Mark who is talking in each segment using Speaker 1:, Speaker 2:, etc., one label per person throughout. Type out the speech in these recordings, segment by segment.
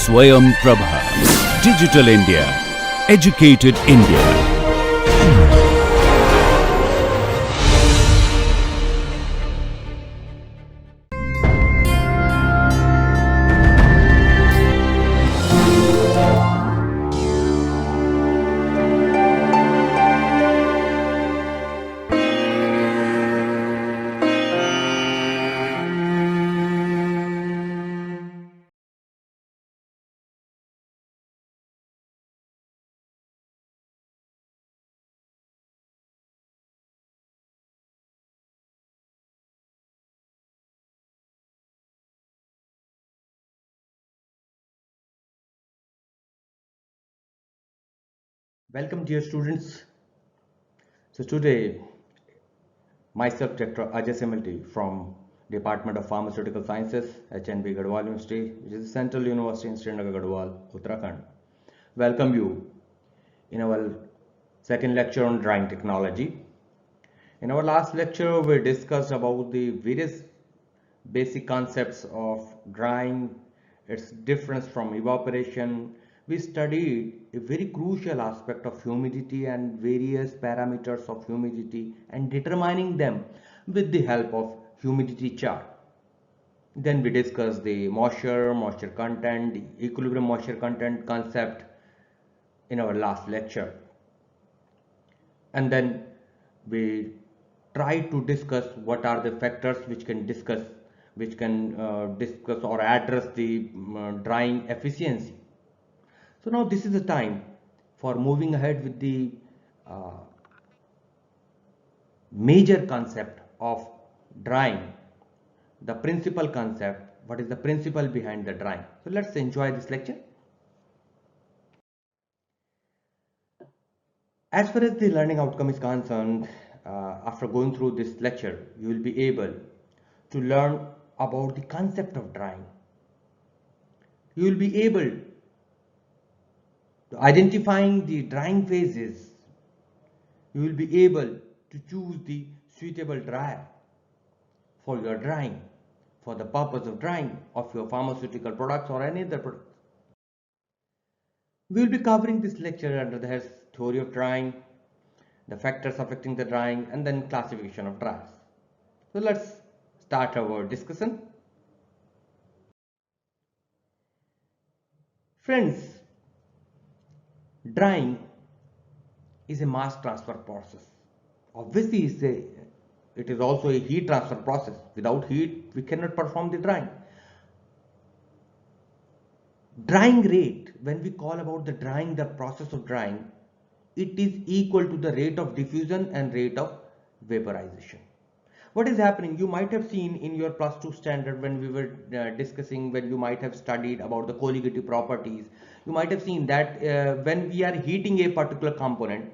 Speaker 1: Swayam Prabha. Digital India. Educated India.
Speaker 2: Welcome, dear students. So today, myself, Dr. Ajay Similty from Department of Pharmaceutical Sciences, HNB Garhwal University, which is the Central University in Srinagar, Garhwal, Uttarakhand, welcome you in our second lecture on drying technology. In our last lecture, we discussed about the various basic concepts of drying, its difference from evaporation. We studied a very crucial aspect of humidity and various parameters of humidity and determining them with the help of humidity chart. Then we discussed the moisture content, equilibrium moisture content concept in our last lecture. And then we try to discuss what are the factors which can discuss or address the drying efficiency. So now this is the time for moving ahead with the uh, major concept of drying, the principal concept. What is the principle behind the drying? So let's enjoy this lecture. As far as the learning outcome is concerned, after going through this lecture, you will be able to learn about the concept of drying. You will be able to identifying the drying phases. You will be able to choose the suitable dryer for your drying, for the purpose of drying of your pharmaceutical products or any other products. We will be covering this lecture under the heads theory of drying, the factors affecting the drying, and then classification of dryers. So let's start our discussion. Friends, drying is a mass transfer process. Obviously, it is also a heat transfer process. Without heat, we cannot perform the drying. Drying rate, when we call about the drying, the process of drying, it is equal to the rate of diffusion and rate of vaporization. What is happening? You might have seen in your plus 2 standard when we were discussing, when you might have studied about the colligative properties, you might have seen that when we are heating a particular component,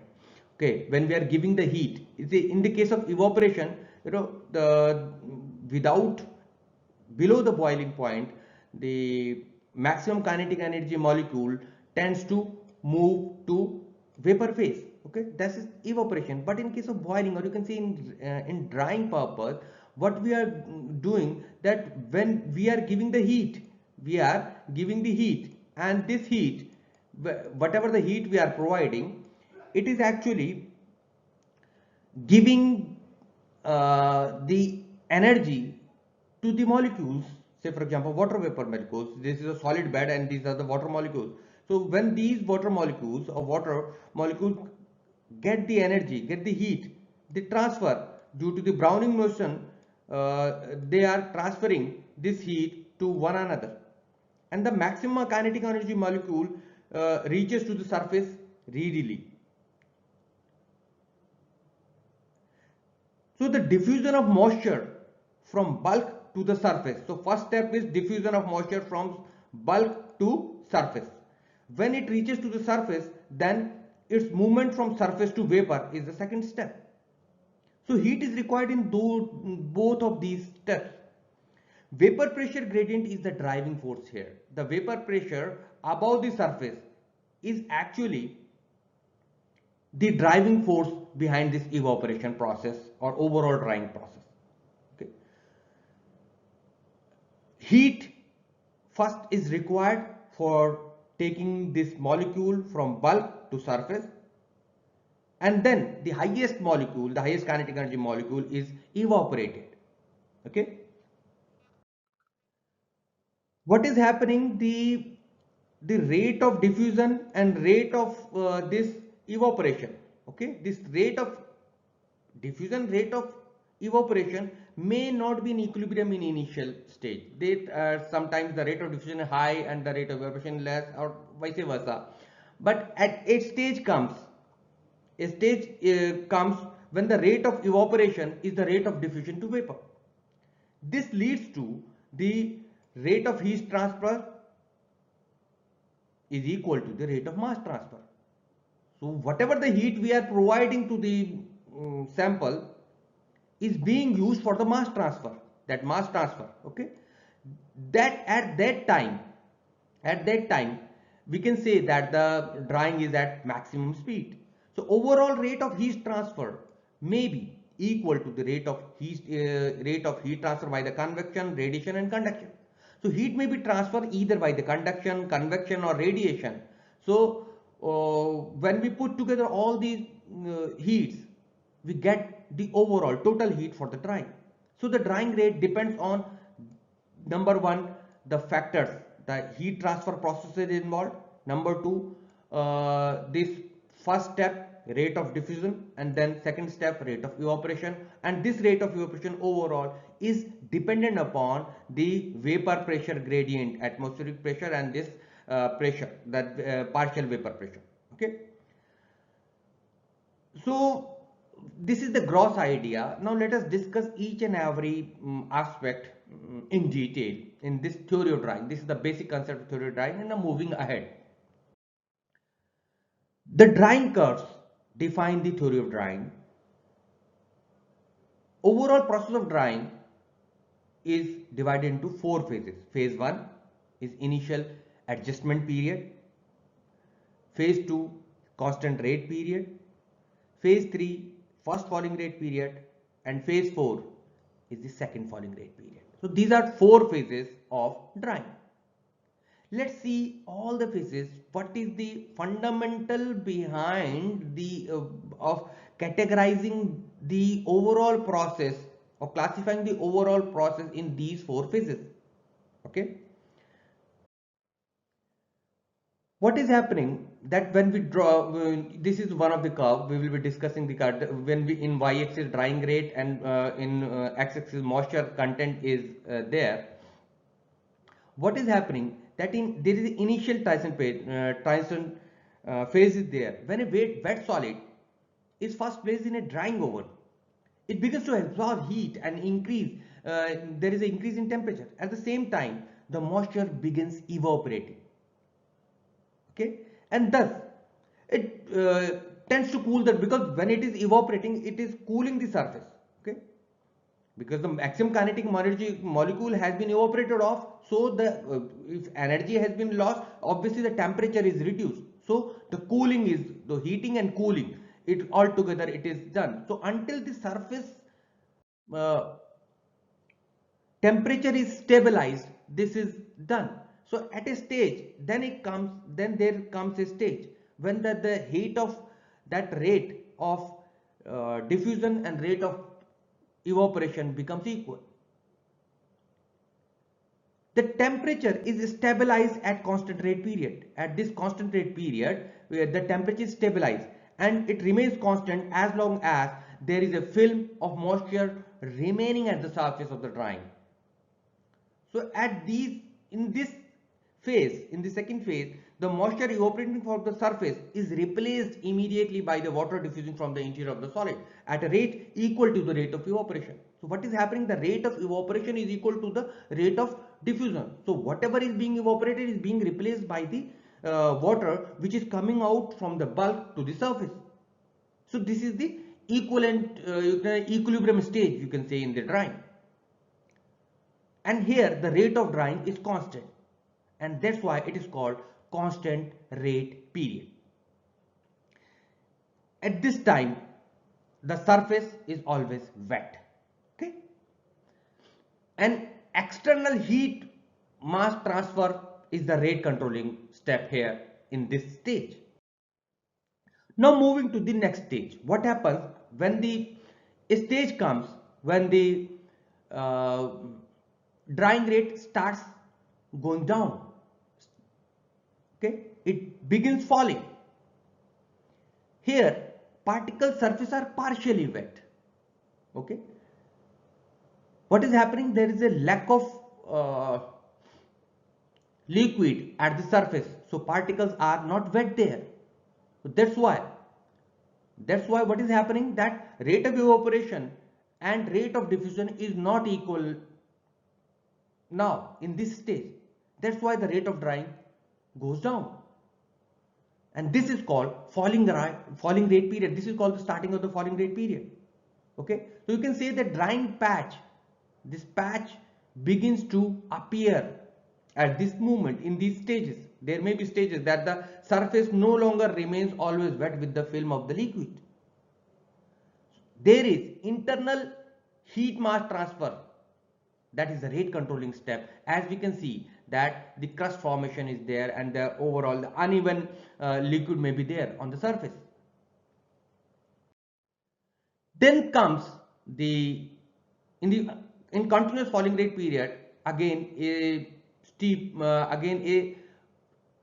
Speaker 2: okay, when we are giving the heat, in the case of evaporation, without below the boiling point, the maximum kinetic energy molecule tends to move to vapor phase. Okay, that is evaporation. But in case of boiling, or you can say in drying purpose, what we are doing, that when we are giving the heat, we are giving the heat, and this heat, whatever the heat we are providing, it is actually giving the energy to the molecules. Say for example, water vapor molecules, this is a solid bed and these are the water molecules. So when these water molecules or water molecules get the energy, get the heat, they transfer due to the Brownian motion, they are transferring this heat to one another, and the maximum kinetic energy molecule reaches to the surface readily. So the diffusion of moisture from bulk to the surface. So first step is diffusion of moisture from bulk to surface. When it reaches to the surface, then its movement from surface to vapor is the second step. So heat is required in both of these steps. Vapor pressure gradient is the driving force here. The vapor pressure above the surface is actually the driving force behind this evaporation process or overall drying process. Okay. Heat first is required, for taking this molecule from bulk to surface, and then the highest molecule, the highest kinetic energy molecule is evaporated. Okay. What is happening? The rate of diffusion and rate of this evaporation. Okay, this rate of diffusion, rate of evaporation may not be in equilibrium in initial stage. They sometimes the rate of diffusion is high and the rate of evaporation less, or vice versa. But at a stage comes when the rate of evaporation is the rate of diffusion to vapor. This leads to the rate of heat transfer is equal to the rate of mass transfer. So whatever the heat we are providing to the sample is being used for the mass transfer, okay. That at that time we can say that the drying is at maximum speed. So overall rate of heat transfer may be equal to the rate of heat transfer by the convection, radiation and conduction. So heat may be transferred either by the conduction, convection or radiation. So when we put together all these heats, we get the overall total heat for the drying. So the drying rate depends on number one, the factors, the heat transfer processes involved. Number two, this first step, rate of diffusion, and then second step, rate of evaporation. And this rate of evaporation overall is dependent upon the vapor pressure gradient, atmospheric pressure, and this pressure, that partial vapor pressure. Okay. So this is the gross idea. Now let us discuss each and every aspect in detail in this theory of drying. This is the basic concept of theory of drying, and now moving ahead. The drying curves define the theory of drying. Overall process of drying is divided into 4 phases. Phase 1 is initial adjustment period. Phase 2, constant rate period. Phase 3, first falling rate period, and phase 4 is the second falling rate period. So these are 4 phases of drying. Let's see all the phases. What is the fundamental behind the of categorizing the overall process, or classifying the overall process in these 4 phases? Okay. What is happening that when we draw, this is one of the curve we will be discussing the curve when we in y-axis drying rate and in x-axis moisture content is there. What is happening that there is the initial Tyson phase is there. When a wet solid is first placed in a drying oven, it begins to absorb heat and increase. There is an increase in temperature. At the same time, the moisture begins evaporating. Okay, and thus it tends to cool that, because when it is evaporating, it is cooling the surface. Okay, because the maximum kinetic molecule has been evaporated off, so the if energy has been lost, obviously the temperature is reduced. So the cooling is the heating and cooling. It all together it is done. So until the surface temperature is stabilized, this is done. So at a stage, then there comes a stage when the heat of that rate of diffusion and rate of evaporation becomes equal. The temperature is stabilized at constant rate period. At this constant rate period, where the temperature is stabilized and it remains constant as long as there is a film of moisture remaining at the surface of the drying. So in this phase, in the second phase, the moisture evaporating from the surface is replaced immediately by the water diffusing from the interior of the solid at a rate equal to the rate of evaporation. So what is happening? The rate of evaporation is equal to the rate of diffusion. So whatever is being evaporated is being replaced by the water which is coming out from the bulk to the surface. So this is the equivalent equilibrium stage, you can say, in the drying. And here the rate of drying is constant, and that's why it is called constant rate period. At this time, the surface is always wet. Okay, and external heat mass transfer is the rate controlling step here in this stage. Now moving to the next stage. What happens when the stage comes when the uh, drying rate starts going down? Okay, it begins falling. Here particle surfaces are partially wet. Okay, what is happening? There is a lack of liquid at the surface, so particles are not wet there. So that's why what is happening, that rate of evaporation and rate of diffusion is not equal now in this stage. That's why the rate of drying goes down, and this is called falling rate period. This is called the starting of the falling rate period. Okay, so you can say that drying patch, this patch begins to appear at this moment in these stages. There may be stages that the surface no longer remains always wet with the film of the liquid. There is internal heat mass transfer, that is the rate controlling step. As we can see that the crust formation is there and the overall the uneven liquid may be there on the surface. Then comes the in continuous falling rate period, again a steep a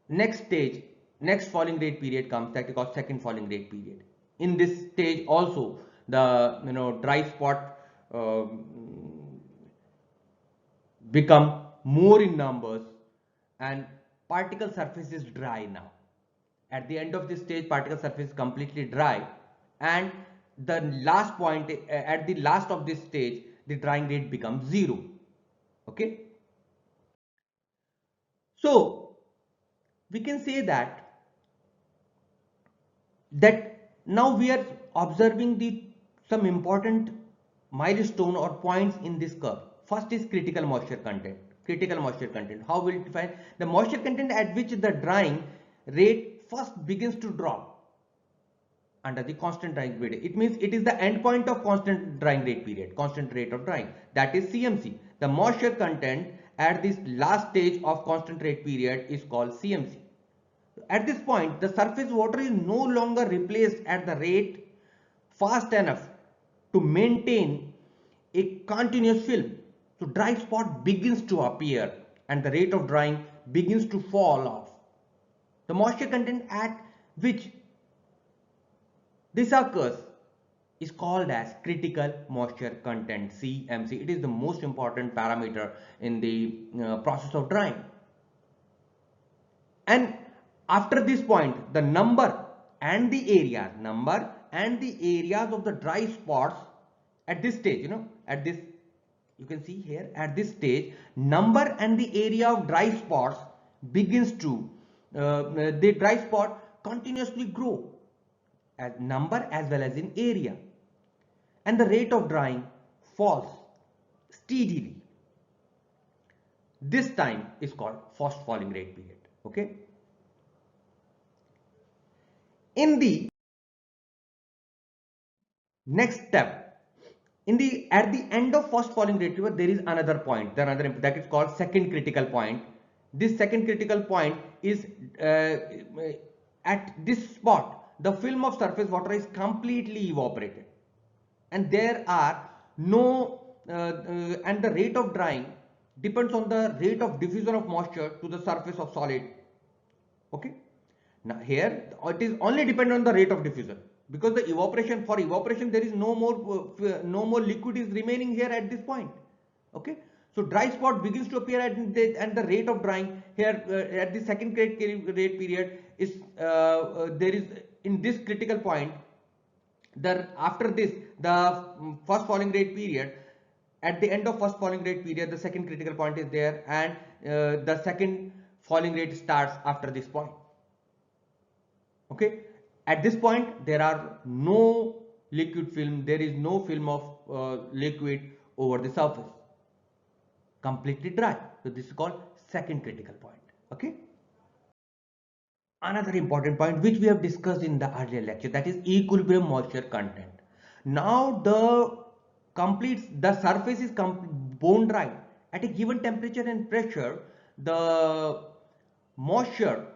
Speaker 2: next stage, next falling rate period comes, that is called second falling rate period. In this stage also the dry spot become more in numbers and particle surface is dry now. At the end of this stage, particle surface is completely dry, and the last point, at the last of this stage, the drying rate becomes 0. Okay, so we can say that now we are observing the some important milestone or points in this curve. First is critical moisture content. Critical moisture content. How will it define? The moisture content at which the drying rate first begins to drop under the constant drying period. It means it is the end point of constant drying rate period, constant rate of drying. That is CMC. The moisture content at this last stage of constant rate period is called CMC. At this point, the surface water is no longer replaced at the rate fast enough to maintain a continuous film. So dry spot begins to appear and the rate of drying begins to fall off. The moisture content at which this occurs is called as critical moisture content, CMC. It is the most important parameter in the process of drying. And after this point, the number and the areas of the dry spots at this stage, at this, you can see here, at this stage, number and the area of dry spots begins to, the dry spot continuously grow as number as well as in area, and the rate of drying falls steadily. This time is called first falling rate period. Okay. In the next step, at the end of first falling rate period, there is another point, that is called second critical point. This second critical point is at this spot the film of surface water is completely evaporated, and there are no and the rate of drying depends on the rate of diffusion of moisture to the surface of solid. Okay, now here it is only dependent on the rate of diffusion, because the evaporation, for evaporation there is no more liquid is remaining here at this point. Okay, so dry spot begins to appear and the rate of drying here at the second rate period is there is in this critical point. After this, the first falling rate period, at the end of first falling rate period, the second critical point is there, and the second falling rate starts after this point. Okay, at this point there are no liquid film, there is no film of liquid over the surface, completely dry. So this is called second critical point. Okay, another important point which we have discussed in the earlier lecture, that is equilibrium moisture content. Now the surface is bone dry at a given temperature and pressure. The moisture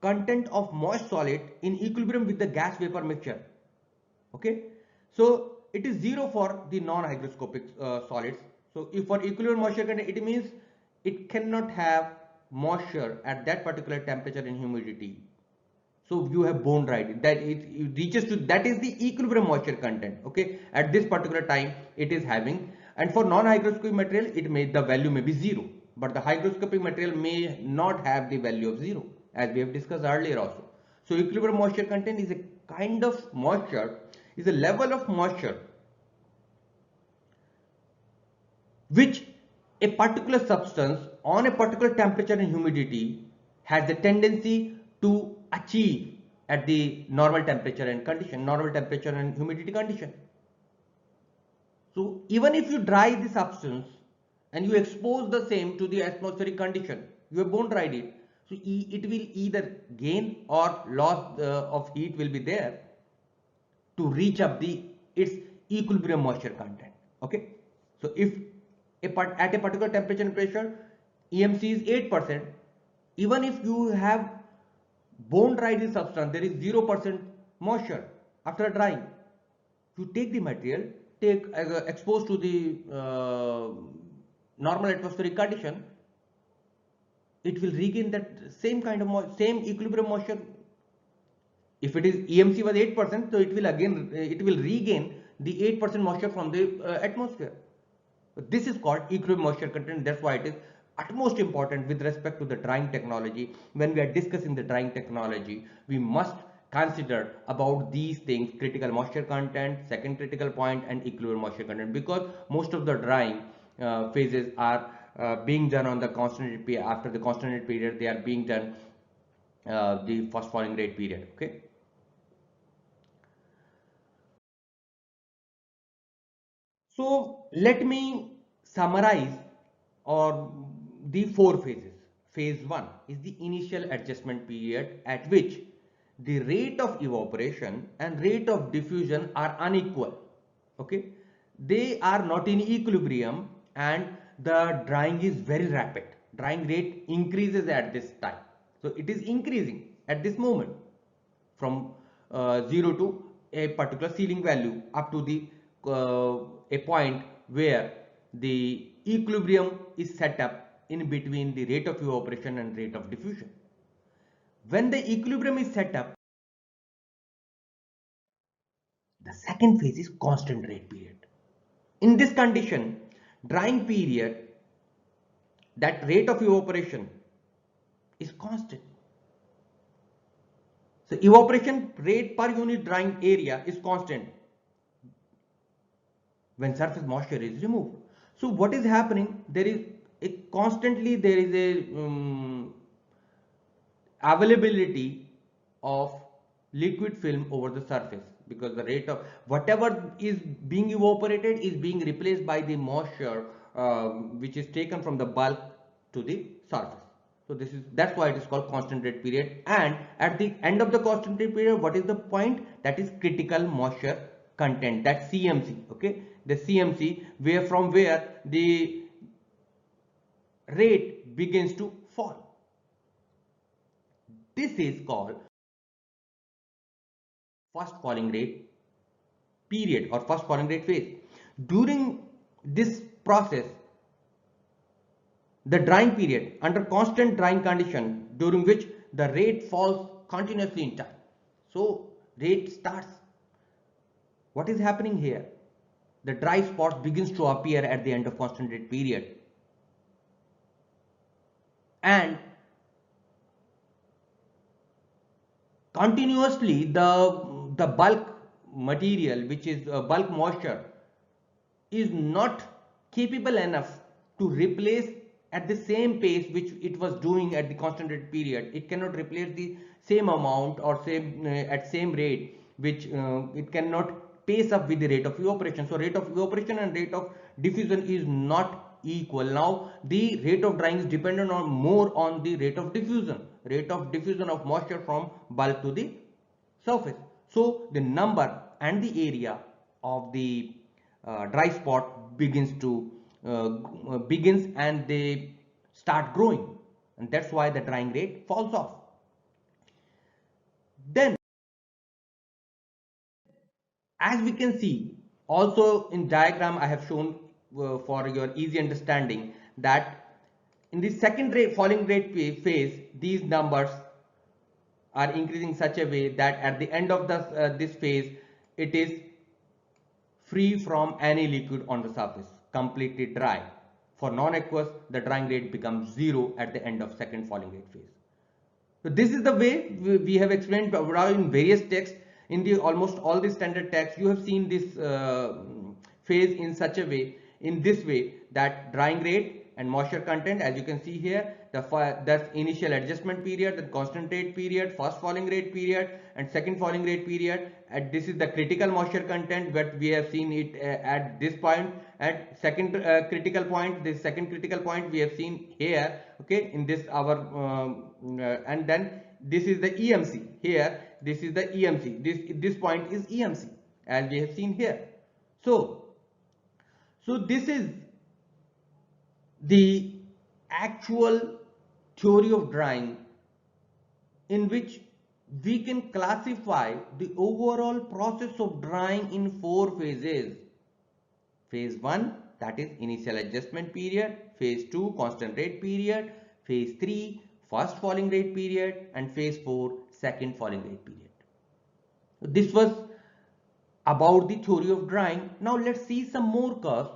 Speaker 2: content of moist solid in equilibrium with the gas vapor mixture. Okay, so it is 0 for the non-hygroscopic solids. So if for equilibrium moisture content, it means it cannot have moisture at that particular temperature and humidity. So you have bone dried, that it reaches to, that is the equilibrium moisture content. Okay, at this particular time it is having, and for non-hygroscopic material the value may be 0, but the hygroscopic material may not have the value of 0, as we have discussed earlier also. So equilibrium moisture content is a kind of moisture, is a level of moisture which a particular substance on a particular temperature and humidity has a tendency to achieve at the normal temperature and condition, normal temperature and humidity condition. So even if you dry the substance and you expose the same to the atmospheric condition, you have bone dried it, so it will either gain or loss of heat will be there to reach up its equilibrium moisture content. Okay, so if at a particular temperature and pressure EMC is 8%, even if you have bone dried the substance, there is 0% moisture after drying. You take the material, exposed to the normal atmospheric condition, it will regain that same kind of same equilibrium moisture. If it is EMC was 8%, so it will regain the 8% moisture from the atmosphere. This is called equilibrium moisture content. That's why it is utmost important with respect to the drying technology. When we are discussing the drying technology, we must consider about these things: critical moisture content, second critical point, and equilibrium moisture content, because most of the drying phases are being done on the concentrated period. After the concentrated period, they are being done the first falling rate period. Okay. So let me summarize or the 4 phases. Phase 1 is the initial adjustment period at which the rate of evaporation and rate of diffusion are unequal. Okay, they are not in equilibrium and the drying is very rapid. Drying rate increases at this time. So it is increasing at this moment from 0 to a particular ceiling value up to the a point where the equilibrium is set up in between the rate of evaporation and rate of diffusion. When the equilibrium is set up, the second phase is constant rate period. In this condition, drying period, that rate of evaporation is constant. So evaporation rate per unit drying area is constant when surface moisture is removed. So what is happening? There is a availability of liquid film over the surface, because the rate of whatever is being evaporated is being replaced by the moisture which is taken from the bulk to the surface. So that's why it is called constant rate period. And at the end of the constant rate period, what is the point? That is critical moisture content, that CMC. Okay, the CMC, from where the rate begins to fall. This is called first falling rate period or first falling rate phase. During this process, the drying period under constant drying condition, during which the rate falls continuously in time. So rate starts. What is happening here? The dry spot begins to appear at the end of constant rate period, and continuously the bulk material, which is bulk moisture, is not capable enough to replace at the same pace which it was doing at the constant rate period. It cannot replace the same amount or at same rate, which it cannot pace up with the rate of evaporation. So rate of evaporation and rate of diffusion is not equal. Now the rate of drying is dependent on more on the rate of diffusion of moisture from bulk to the surface. So the number and the area of the dry spot begins and they start growing. and that's why the drying rate falls off. Then, as we can see, also in diagram I have shown for your easy understanding, that in the second falling rate phase, these numbers are increasing such a way that at the end of this phase, it is free from any liquid on the surface, completely dry. For non-aqueous, the drying rate becomes 0 at the end of second falling rate phase. So this is the way we have explained in various texts. In the almost all the standard texts, you have seen this phase in such a way, in this way, that drying rate and moisture content, as you can see here, that's initial adjustment period, the constant rate period, first falling rate period, and second falling rate period. And this is the critical moisture content, but we have seen it at this point. At second critical point, this second critical point we have seen here, okay, in this our and then this is the EMC here. This is the EMC. This point is EMC, as we have seen here. So this is the actual theory of drying, in which we can classify the overall process of drying in 4 phases. Phase 1, that is initial adjustment period. Phase 2, constant rate period. Phase 3, first falling rate period. And phase 4, second falling rate period. This was about the theory of drying. Now let's see some more curves.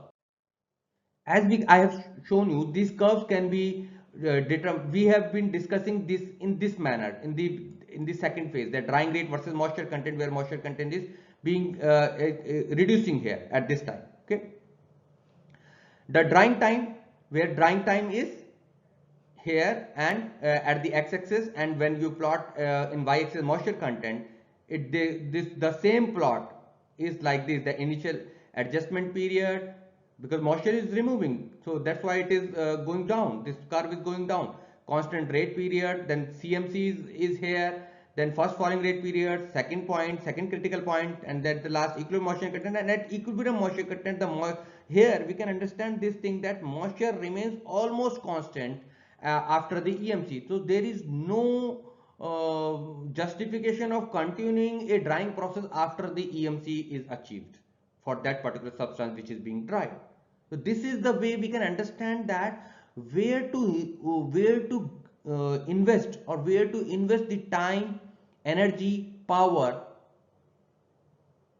Speaker 2: As I have shown you, these curves can be determined. We have been discussing this in this manner in the second phase, the drying rate versus moisture content, where moisture content is being reducing here at this time. Okay, the drying time, where drying time is here and at the x-axis, and when you plot in y-axis moisture content, the same plot is like this: the initial adjustment period, because moisture is removing, so that's why it is going down. This curve is going down. Constant rate period, then CMC is here, then first falling rate period, second point, second critical point, and then the last equilibrium moisture content. And at equilibrium moisture content, here we can understand this thing, that moisture remains almost constant after the EMC. So there is no justification of continuing a drying process after the EMC is achieved for that particular substance which is being dried. So this is the way we can understand that where to invest, or where to invest the time, energy, power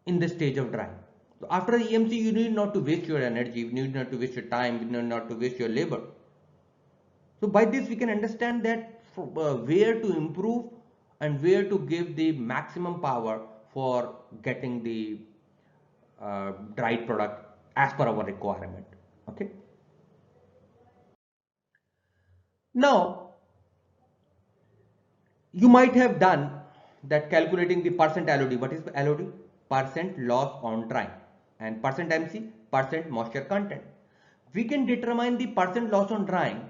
Speaker 2: in the stage of drying. So after the EMC, you need not to waste your energy, you need not to waste your time, you need not to waste your labor. So by this we can understand that where to improve and where to give the maximum power for getting the dried product as per our requirement. Okay. Now you might have done that calculating the percent LOD. What is LOD? Percent loss on drying, and percent MC, percent moisture content. We can determine the percent loss on drying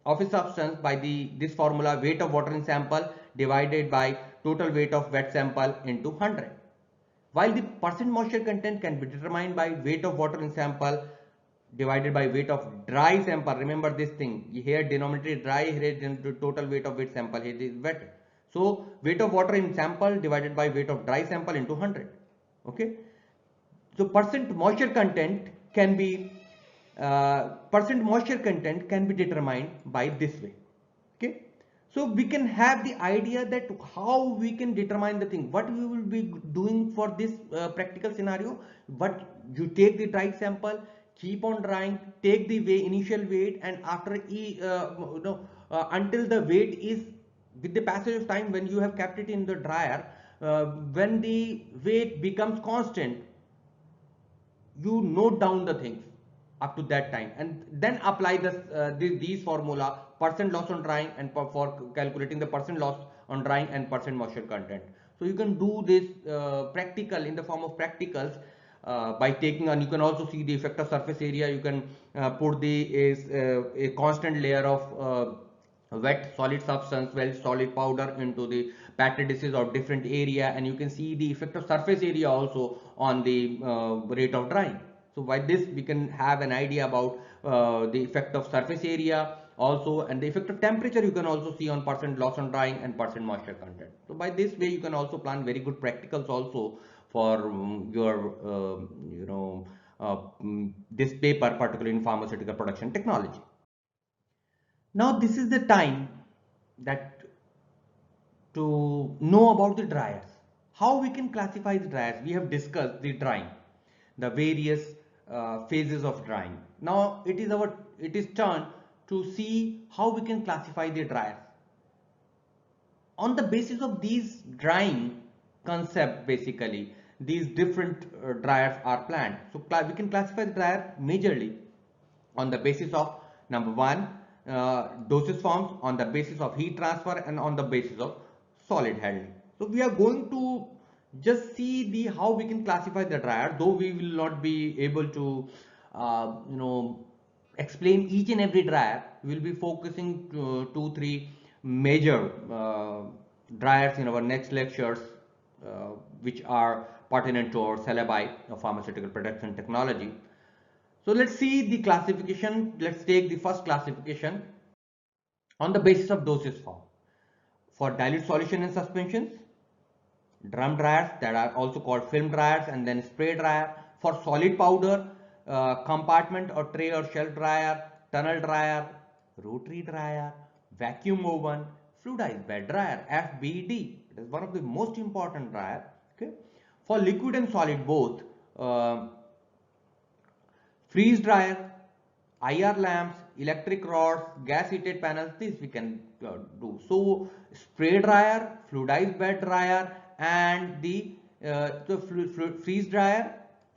Speaker 2: of a substance by this formula: weight of water in sample divided by total weight of wet sample into 100. While the percent moisture content can be determined by weight of water in sample divided by weight of dry sample. Remember this thing, here denominator is dry, here is total weight of wet sample, here is wet. So weight of water in sample divided by weight of dry sample into 100. Okay. So percent moisture content can be determined by this way. Okay. So we can have the idea that how we can determine the thing. What we will be doing for this practical scenario: but you take the dried sample, keep on drying, take the initial weight, and after until the weight is, with the passage of time, when you have kept it in the dryer, when the weight becomes constant, you note down the things up to that time, and then apply these formula: percent loss on drying, and for calculating the percent loss on drying and percent moisture content. So you can do this practical in the form of practicals by taking, and you can also see the effect of surface area. You can put a constant layer of wet solid substance, well solid powder, into the patted dishes of different area, and you can see the effect of surface area also on the rate of drying. So by this we can have an idea about the effect of surface area also, and the effective temperature you can also see on percent loss on drying and percent moisture content. So by this way you can also plan very good practicals also for your this paper, particularly in pharmaceutical production technology. Now this is the time that to know about the dryers. How we can classify the dryers? We have discussed the drying, the various phases of drying. Now it is turn to see how we can classify the dryers. On the basis of these drying concept, basically these different dryers are planned. So we can classify the dryer majorly on the basis of number one, dosage forms, on the basis of heat transfer, and on the basis of solid handling. So we are going to just see the how we can classify the dryer, though we will not be able to explain each and every dryer. We will be focusing to 2-3 major dryers in our next lectures, which are pertinent to our syllabi of pharmaceutical production technology. So let's see the classification. Let's take the first classification on the basis of dosage form. For dilute solution in suspensions, drum dryers, that are also called film dryers, and then spray dryer. For solid powder, compartment or tray or shelf dryer, tunnel dryer, rotary dryer, vacuum oven, fluidized bed dryer, FBD. It is one of the most important dryer. Okay. For liquid and solid both, freeze dryer, IR lamps, electric rods, gas heated panels, this we can do. So spray dryer, fluidized bed dryer, and the freeze dryer,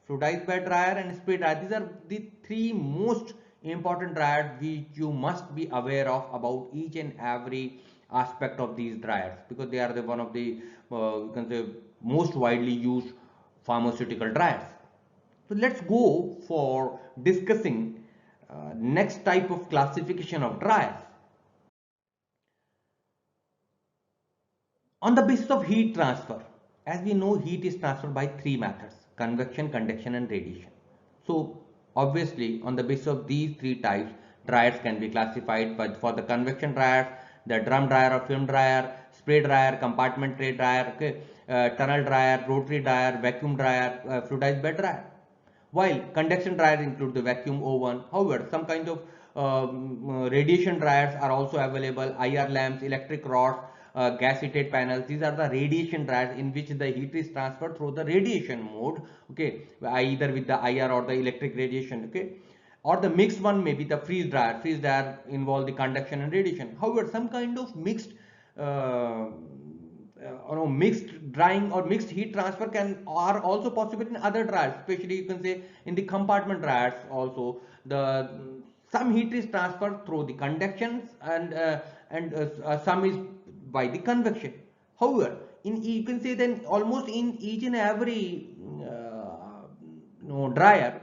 Speaker 2: fluidized bed dryer, and spray dryer. These are the three most important dryers which you must be aware of about each and every aspect of these dryers, because they are the one of the you can say most widely used pharmaceutical dryers. So let's go for discussing next type of classification of dryers. On the basis of heat transfer, as we know, heat is transferred by three methods: convection, conduction, and radiation. So obviously on the basis of these three types, dryers can be classified. But for the convection dryers, the drum dryer or film dryer, spray dryer, compartment tray dryer, okay, tunnel dryer, rotary dryer, vacuum dryer, fluidized bed dryer. While conduction dryers include the vacuum oven. However, some kind of radiation dryers are also available: IR lamps, electric rods, gas heated panels. These are the radiation dryers in which the heat is transferred through the radiation mode, okay, either with the IR or the electric radiation, okay. Or the mixed one may be the freeze dryer. Freeze dryer involve the conduction and radiation. However, some kind of mixed mixed drying or mixed heat transfer are also possible in other dryers, especially you can say in the compartment dryers. Also the some heat is transferred through the conduction, and some is by the convection. However, you can say then almost in each and every dryer,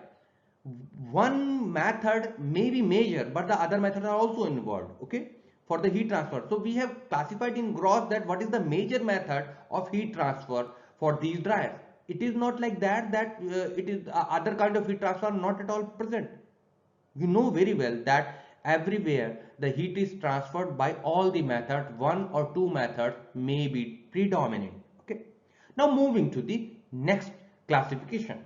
Speaker 2: one method may be major, but the other methods are also involved, okay, for the heat transfer. So we have classified in gross that what is the major method of heat transfer for these dryers. It is not like that it is other kind of heat transfer not at all present. You know very well that everywhere the heat is transferred by all the methods. One or two methods may be predominant, okay. Now moving to the next classification.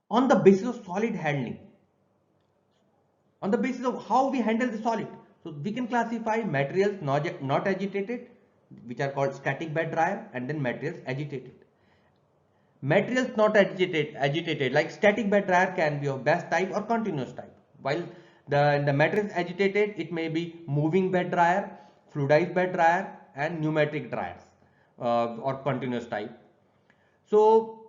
Speaker 2: On the basis of solid handling, on the basis of how we handle the solid, so we can classify materials not agitated, which are called static bed dryer, and then materials agitated. Materials not agitated like static bed dryer can be of batch type or continuous type, while the materials agitated, it may be moving bed dryer, fluidized bed dryer, and pneumatic dryers or continuous type. So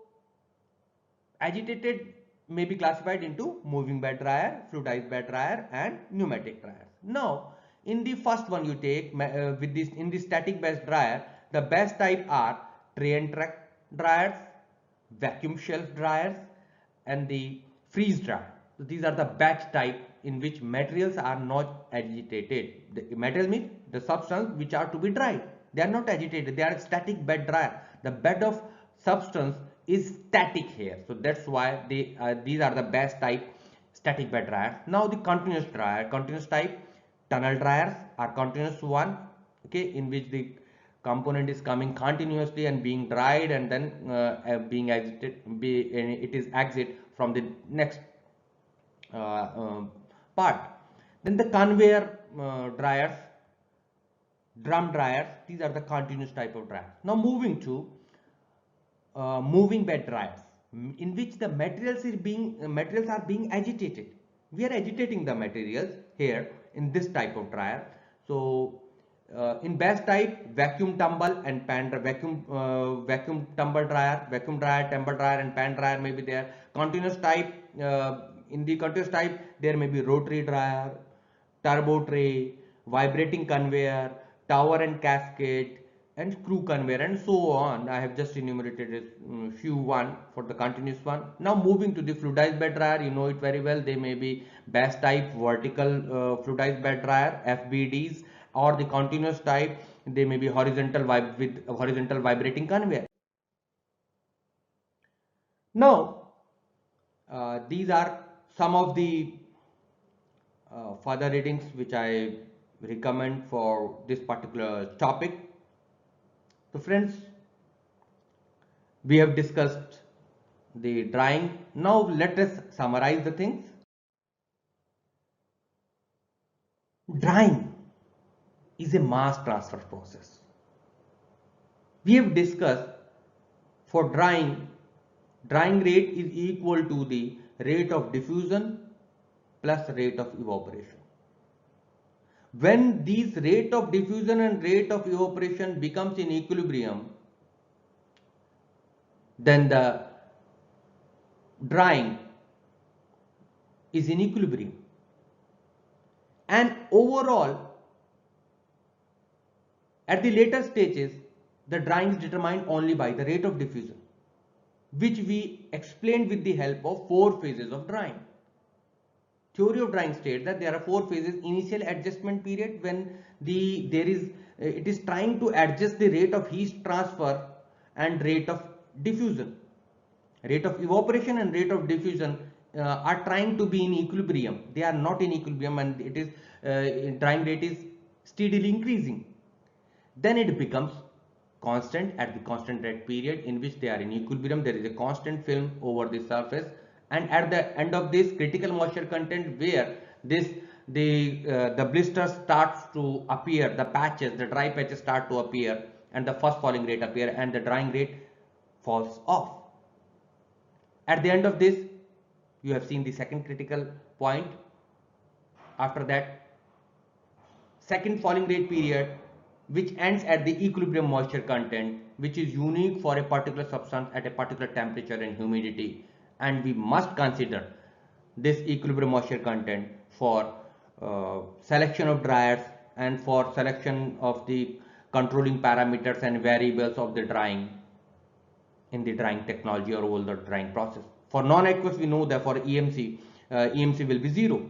Speaker 2: agitated may be classified into moving bed dryer, fluidized bed dryer, and pneumatic dryer. Now in the first one you take with this, in the static bed dryer, the best type are tray and track dryers, vacuum shelf dryers, and the freeze dryer. So these are the batch type in which materials are not agitated. The material means the substance which are to be dried. They are not agitated. They are static bed dryer. The bed of substance is static here. So that's why these are the best type static bed dryer. Now the continuous dryer, continuous type, Tunnel dryers are continuous one, okay, in which the component is coming continuously and being dried and then being exited, it is exit from the next part. Then the conveyor dryers, drum dryers, these are the continuous type of dryers. Now moving to moving bed dryers, in which the materials are being agitated. We are agitating the materials here in this type of dryer. So in batch type, vacuum tumble and pan vacuum tumble dryer, vacuum dryer, tumble dryer and pan dryer may be there. Continuous type, in the continuous type there may be rotary dryer, turbo tray, vibrating conveyor, tower and cascade, and screw conveyor, and so on. I have just enumerated a few one for the continuous one. Now moving to the fluidized bed dryer, you know it very well. They may be batch type vertical fluidized bed dryer (FBDs), or the continuous type. They may be horizontal with horizontal vibrating conveyor. Now these are some of the further readings which I recommend for this particular topic. So friends, we have discussed the drying. Now let us summarize the things. Drying is a mass transfer process. We have discussed for drying rate is equal to the rate of diffusion plus rate of evaporation. When these rate of diffusion and rate of evaporation becomes in equilibrium, then the drying is in equilibrium, and overall at the later stages the drying is determined only by the rate of diffusion, which we explained with the help of 4 phases of drying. Theory of drying states that there are 4 phases. Initial adjustment period, when it is trying to adjust the rate of heat transfer and rate of diffusion. Rate of evaporation and rate of diffusion are trying to be in equilibrium. They are not in equilibrium, and it is drying rate is steadily increasing. Then it becomes constant at the constant rate period, in which they are in equilibrium. There is a constant film over the surface, and at the end of this critical moisture content, where the blisters starts to appear, the patches, the dry patches start to appear, and the first falling rate appear, and the drying rate falls off. At the end of this, you have seen the second critical point. After that, second falling rate period, which ends at the equilibrium moisture content, which is unique for a particular substance at a particular temperature and humidity, and we must consider this equilibrium moisture content for selection of dryers and for selection of the controlling parameters and variables of the drying in the drying technology or all the drying process. For non-aqueous, we know that for EMC, EMC will be 0.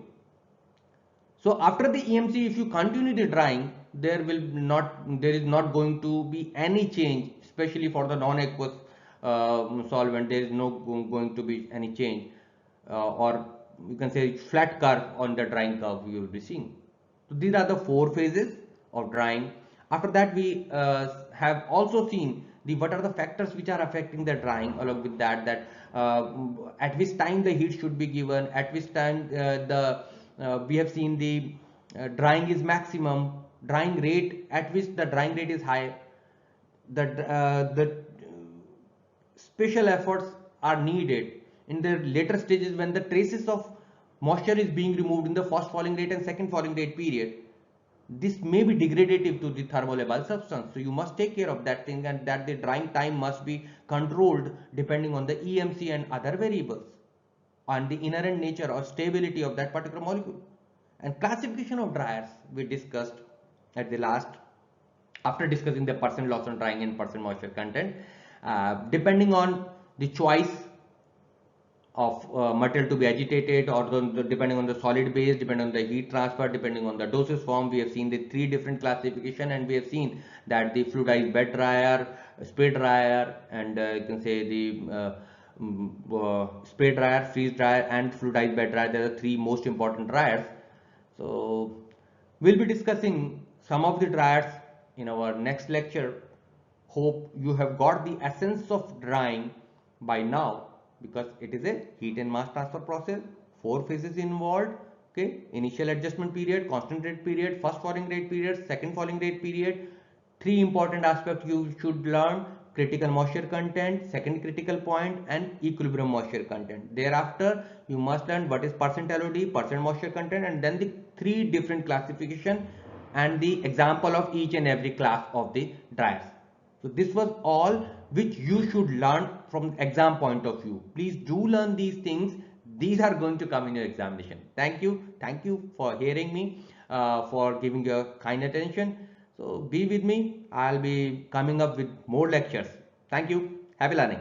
Speaker 2: So after the EMC, if you continue the drying, there is not going to be any change, especially for the non-aqueous solvent. There is no going to be any change, or you can say flat curve on the drying curve you will be seeing. So these are the 4 phases of drying. After that, we have also seen what are the factors which are affecting the drying. Along with that at which time the heat should be given, at which time we have seen the drying is maximum, drying rate at which the drying rate is high, the special efforts are needed in the later stages when the traces of moisture is being removed in the first falling rate and second falling rate period. This may be degradative to the thermolabile substance, so you must take care of that thing, and that the drying time must be controlled depending on the EMC and other variables and the inherent nature or stability of that particular molecule. And classification of dryers we discussed at the last, after discussing the percent loss on drying and percent moisture content. Depending on the choice of material to be agitated, or depending on the solid base, depending on the heat transfer, depending on the dosage form, we have seen the 3 different classification, and we have seen that the fluidized bed dryer, spray dryer, and you can say the spray dryer, freeze dryer, and fluidized bed dryer. They are the 3 most important dryers. So We'll be discussing some of the dryers in our next lecture. Hope you have got the essence of drying by now, because it is a heat and mass transfer process. 4 phases involved. Okay, initial adjustment period, constant rate period, first falling rate period, second falling rate period. 3 important aspects you should learn: critical moisture content, second critical point, and equilibrium moisture content. Thereafter, you must learn what is percent LOD, percent moisture content, and then the 3 different classification and the example of each and every class of the dryers. So this was all which you should learn from exam point of view. Please do learn these things. These are going to come in your examination. Thank you. Thank you for hearing me, for giving your kind attention. So be with me. I'll be coming up with more lectures. Thank you. Happy learning.